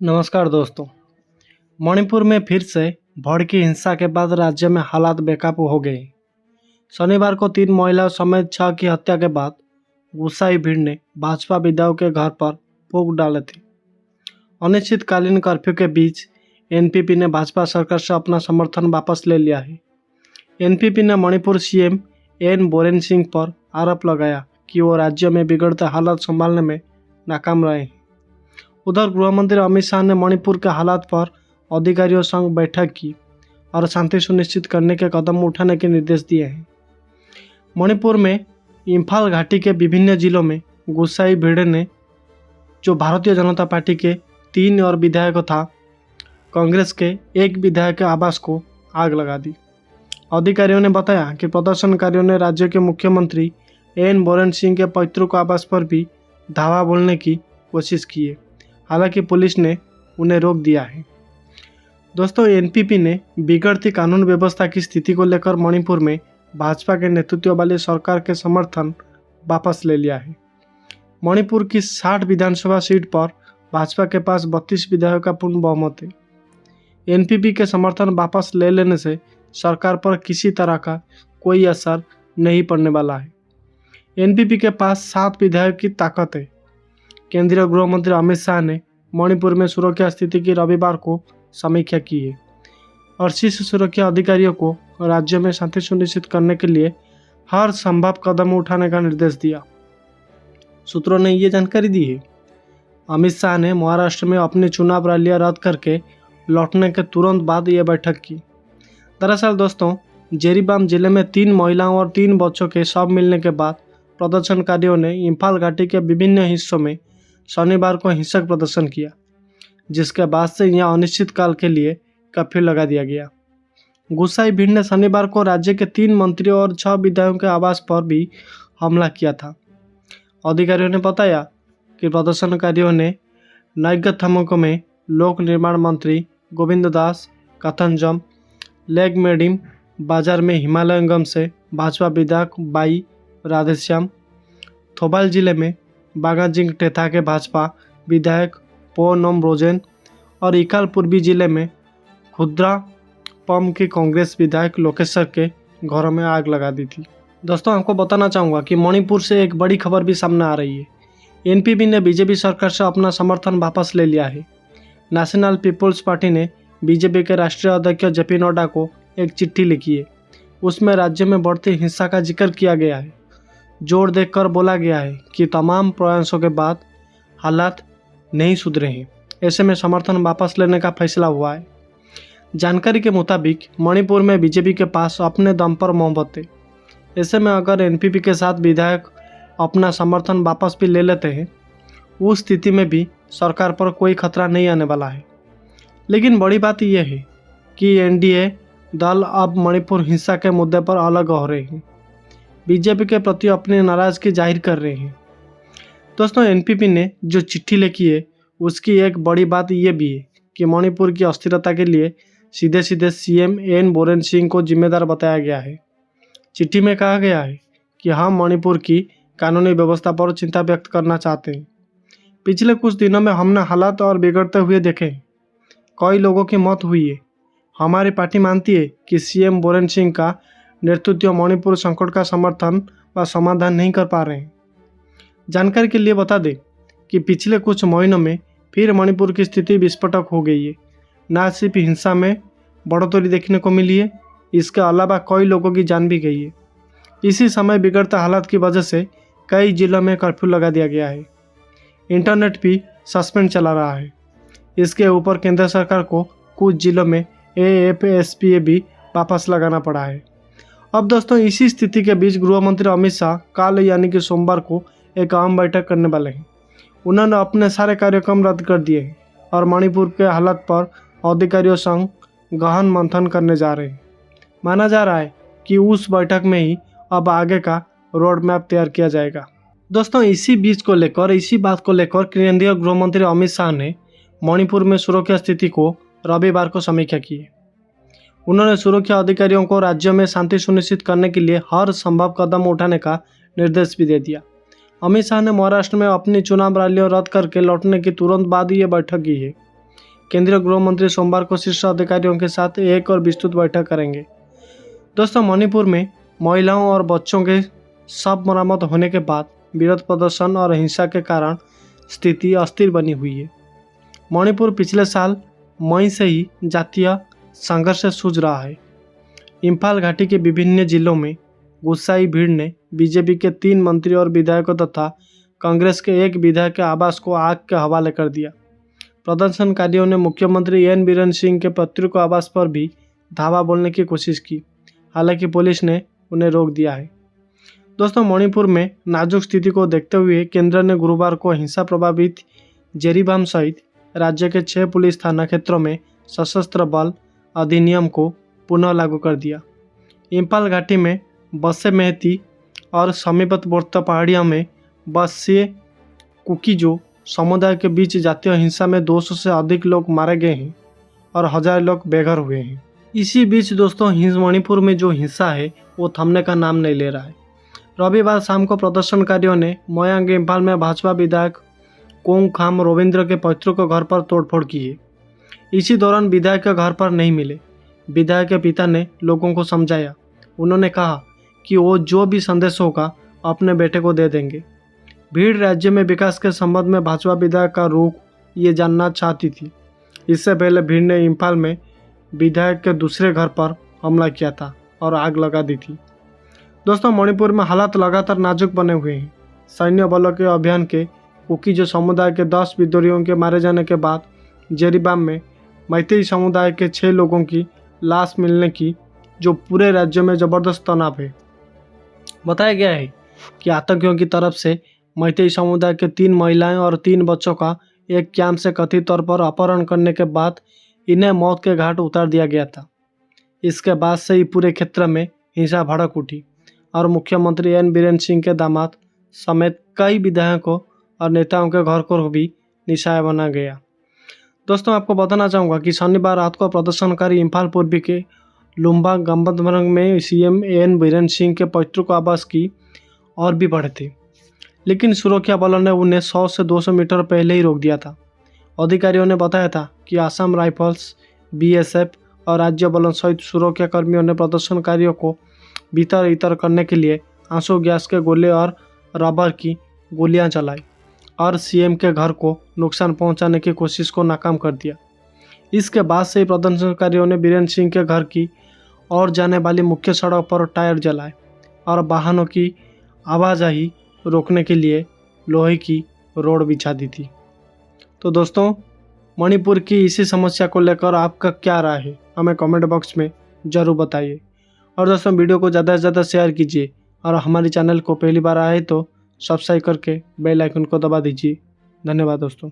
नमस्कार दोस्तों। मणिपुर में फिर से भड़की हिंसा के बाद राज्य में हालात बेकाबू हो गए। शनिवार को 3 महिलाओं समेत 6 की हत्या के बाद गुस्साई भीड़ ने भाजपा विधायक के घर पर फूंक डाले थे। अनिश्चितकालीन कर्फ्यू के बीच एनपीपी ने भाजपा सरकार से अपना समर्थन वापस ले लिया है। एनपीपी ने मणिपुर सीएम एन बोरेन सिंह पर आरोप लगाया कि वो राज्य में बिगड़ते हालात संभालने में नाकाम रहे हैं। उधर गृहमंत्री अमित शाह ने मणिपुर के हालात पर अधिकारियों संग बैठक की और शांति सुनिश्चित करने के कदम उठाने के निर्देश दिए हैं। मणिपुर में इम्फाल घाटी के विभिन्न जिलों में गुस्साई भीड़ ने जो भारतीय जनता पार्टी के 3 और विधायक था कांग्रेस के एक विधायक के आवास को आग लगा दी। अधिकारियों ने बताया कि प्रदर्शनकारियों ने राज्य के मुख्यमंत्री एन बोरेन सिंह के पैतृक आवास पर भी धावा बोलने की कोशिश की है। हालांकि पुलिस ने उन्हें रोक दिया है। दोस्तों, एनपीपी ने बिगड़ती कानून व्यवस्था की स्थिति को लेकर मणिपुर में भाजपा के नेतृत्व वाली सरकार के समर्थन वापस ले लिया है। मणिपुर की 60 विधानसभा सीट पर भाजपा के पास 32 विधायकों का पूर्ण बहुमत है। एनपीपी के समर्थन वापस ले लेने से सरकार पर किसी तरह का कोई असर नहीं पड़ने वाला है। एनपीपी के पास 7 विधायक की ताकत है। केंद्रीय गृह मंत्री अमित शाह ने मणिपुर में सुरक्षा स्थिति की रविवार को समीक्षा की है और शीर्ष सुरक्षा अधिकारियों को राज्य में शांति सुनिश्चित करने के लिए हर संभव कदम उठाने का निर्देश दिया। सूत्रों ने ये जानकारी दी है। अमित शाह ने महाराष्ट्र में अपनी चुनाव रैलियां रद्द करके लौटने के तुरंत बाद ये बैठक की। दरअसल दोस्तों, जिरीबाम जिले में 3 महिलाओं और 3 बच्चों के शव मिलने के बाद प्रदर्शनकारियों ने इम्फाल घाटी के विभिन्न हिस्सों में शनिवार को हिंसक प्रदर्शन किया, जिसके बाद से यहां अनिश्चितकाल के लिए कर्फ्यू लगा दिया गया। गुस्साई भीड़ ने शनिवार को राज्य के 3 मंत्रियों और 6 विधायकों के आवास पर भी हमला किया था। अधिकारियों ने बताया कि प्रदर्शनकारियों ने नैगथमको में लोक निर्माण मंत्री गोविंद दास कथनजम, लेगमेडिम बाजार में हिमालयगंज से भाजपा विधायक बाई राधेश्याम, थौबाल जिले में बागाजिंग टेथा के भाजपा विधायक पो नोम रोजेन और इकाल पूर्वी जिले में खुद्रा पम के कांग्रेस विधायक लोकेश्वर के घरों में आग लगा दी थी। दोस्तों, आपको बताना चाहूँगा कि मणिपुर से एक बड़ी खबर भी सामने आ रही है। एनपीपी ने बीजेपी सरकार से अपना समर्थन वापस ले लिया है। नेशनल पीपुल्स पार्टी ने बीजेपी के राष्ट्रीय अध्यक्ष जेपी नड्डा को एक चिट्ठी लिखी है। उसमें राज्य में बढ़ती हिंसा का जिक्र किया गया है। जोर देकर बोला गया है कि तमाम प्रयासों के बाद हालात नहीं सुधरे हैं। ऐसे में समर्थन वापस लेने का फैसला हुआ है। जानकारी के मुताबिक मणिपुर में बीजेपी के पास अपने दम पर मोहब्बत है। ऐसे में अगर एनपीपी के साथ विधायक अपना समर्थन वापस भी ले लेते हैं, उस स्थिति में भी सरकार पर कोई खतरा नहीं आने वाला है। लेकिन बड़ी बात यह है कि एनडीए दल अब मणिपुर हिंसा के मुद्दे पर अलग हो रहे हैं, बीजेपी के प्रति अपनी नाराजगी जाहिर कर रहे हैं। दोस्तों, एनपीपी ने जो चिट्ठी लिखी है उसकी एक बड़ी बात यह भी है कि मणिपुर की अस्थिरता के लिए सीधे सीधे सीएम एन बोरेन सिंह को जिम्मेदार बताया गया है। चिट्ठी में कहा गया है कि हम मणिपुर की कानूनी व्यवस्था पर चिंता व्यक्त करना चाहते हैं। पिछले कुछ दिनों में हमने हालात और बिगड़ते हुए देखे हैं। कई लोगों की मौत हुई है। हमारी पार्टी मानती है कि सीएम बोरेन सिंह का नेतृत्व मणिपुर संकट का समर्थन व समाधान नहीं कर पा रहे हैं। जानकारी के लिए बता दें कि पिछले कुछ महीनों में फिर मणिपुर की स्थिति विस्फोटक हो गई है। न सिर्फ हिंसा में बढ़ोतरी देखने को मिली है, इसके अलावा कई लोगों की जान भी गई है। इसी समय बिगड़ते हालात की वजह से कई जिलों में कर्फ्यू लगा दिया गया है। इंटरनेट भी सस्पेंड चला रहा है। इसके ऊपर केंद्र सरकार को कुछ जिलों में एएफएसपीए भी वापस लगाना पड़ा है। अब दोस्तों, इसी स्थिति के बीच गृह मंत्री अमित शाह कल यानी कि सोमवार को एक आम बैठक करने वाले हैं। उन्होंने अपने सारे कार्यक्रम रद्द कर दिए हैं और मणिपुर के हालात पर अधिकारियों संग गहन मंथन करने जा रहे हैं। माना जा रहा है कि उस बैठक में ही अब आगे का रोड मैप तैयार किया जाएगा। दोस्तों, इसी बात को लेकर केंद्रीय गृह मंत्री अमित शाह ने मणिपुर में सुरक्षा स्थिति को रविवार को समीक्षा की है। उन्होंने सुरक्षा अधिकारियों को राज्य में शांति सुनिश्चित करने के लिए हर संभव कदम उठाने का निर्देश भी दे दिया। अमित शाह ने महाराष्ट्र में अपनी चुनाव रैलियां रद्द करके लौटने की तुरंत बाद ये बैठक की है। केंद्रीय गृह मंत्री सोमवार को शीर्ष अधिकारियों के साथ एक और विस्तृत बैठक करेंगे। दोस्तों, मणिपुर में महिलाओं और बच्चों के शव बरामद होने के बाद विरोध प्रदर्शन और हिंसा के कारण स्थिति अस्थिर बनी हुई है। मणिपुर पिछले साल मई से ही जातीय संघर्ष से जूझ रहा है। इम्फाल घाटी के विभिन्न जिलों में गुस्साई भीड़ ने बीजेपी के 3 मंत्री और विधायकों तथा कांग्रेस के एक विधायक के आवास को आग के हवाले कर दिया। प्रदर्शनकारियों ने मुख्यमंत्री एन बीरेन सिंह के पैतृक आवास पर भी धावा बोलने की कोशिश की, हालांकि पुलिस ने उन्हें रोक दिया है। दोस्तों, मणिपुर में नाजुक स्थिति को देखते हुए केंद्र ने गुरुवार को हिंसा प्रभावित जेरीबाम सहित राज्य के 6 पुलिस थाना क्षेत्रों में सशस्त्र बल अधिनियम को पुनः लागू कर दिया। इम्फाल घाटी में बसे मेहती और समीपवर्ती पहाड़ियों में बसे कुकीजो समुदाय के बीच जातीय हिंसा में 200 से अधिक लोग मारे गए हैं और हजार लोग बेघर हुए हैं। इसी बीच दोस्तों, मणिपुर में जो हिंसा है वो थमने का नाम नहीं ले रहा है। रविवार शाम को प्रदर्शनकारियों ने मोयांग इम्फाल में भाजपा विधायक कोंग खाम रविंद्र के पैतृक घर पर तोड़फोड़ की है। इसी दौरान विधायक के घर पर नहीं मिले। विधायक के पिता ने लोगों को समझाया। उन्होंने कहा कि वो जो भी संदेश होगा अपने बेटे को दे देंगे। भीड़ राज्य में विकास के संबंध में भाजपा विधायक का रुख ये जानना चाहती थी। इससे पहले भीड़ ने इम्फाल में विधायक के दूसरे घर पर हमला किया था और आग लगा दी थी। दोस्तों, मणिपुर में हालात लगातार नाजुक बने हुए हैं। सैन्य बलों के अभियान के कुकीजो समुदाय के 10 विद्रोहियों के मारे जाने के बाद जेरीबाम में मैतेई समुदाय के 6 लोगों की लाश मिलने की जो पूरे राज्य में जबरदस्त तनाव है। बताया गया है कि आतंकियों की तरफ से मैतेई समुदाय के 3 महिलाएं और 3 बच्चों का एक कैंप से कथित तौर पर अपहरण करने के बाद इन्हें मौत के घाट उतार दिया गया था। इसके बाद से ही पूरे क्षेत्र में हिंसा भड़क उठी और मुख्यमंत्री एन बीरेन सिंह के दामाद समेत कई विधायकों और नेताओं के घर को भी निशाना बना गया। दोस्तों, आपको बताना चाहूँगा कि शनिवार रात को प्रदर्शनकारी इम्फाल पूर्वी के लुम्बा गंबदमरंग में सीएम एन बीरेन सिंह के पैतृक आवास की और भी बढ़े थे, लेकिन सुरक्षा बलों ने उन्हें 100 से 200 मीटर पहले ही रोक दिया था। अधिकारियों ने बताया था कि असम राइफल्स, बीएसएफ और राज्य बलों सहित सुरक्षा कर्मियों ने प्रदर्शनकारियों को भीतर इतर करने के लिए आंसू गैस के गोले और रबर की गोलियां चलाई और सीएम के घर को नुकसान पहुंचाने की कोशिश को नाकाम कर दिया। इसके बाद से ही प्रदर्शनकारियों ने बीरेन सिंह के घर की ओर जाने वाली मुख्य सड़क पर टायर जलाए और वाहनों की आवाजाही रोकने के लिए लोहे की रोड बिछा दी थी। तो दोस्तों, मणिपुर की इसी समस्या को लेकर आपका क्या राय है, हमें कमेंट बॉक्स में ज़रूर बताइए। और दोस्तों, वीडियो को ज़्यादा से ज़्यादा शेयर कीजिए और हमारे चैनल को पहली बार आए तो सब्सक्राइब करके बेल आइकन को दबा दीजिए। धन्यवाद दोस्तों।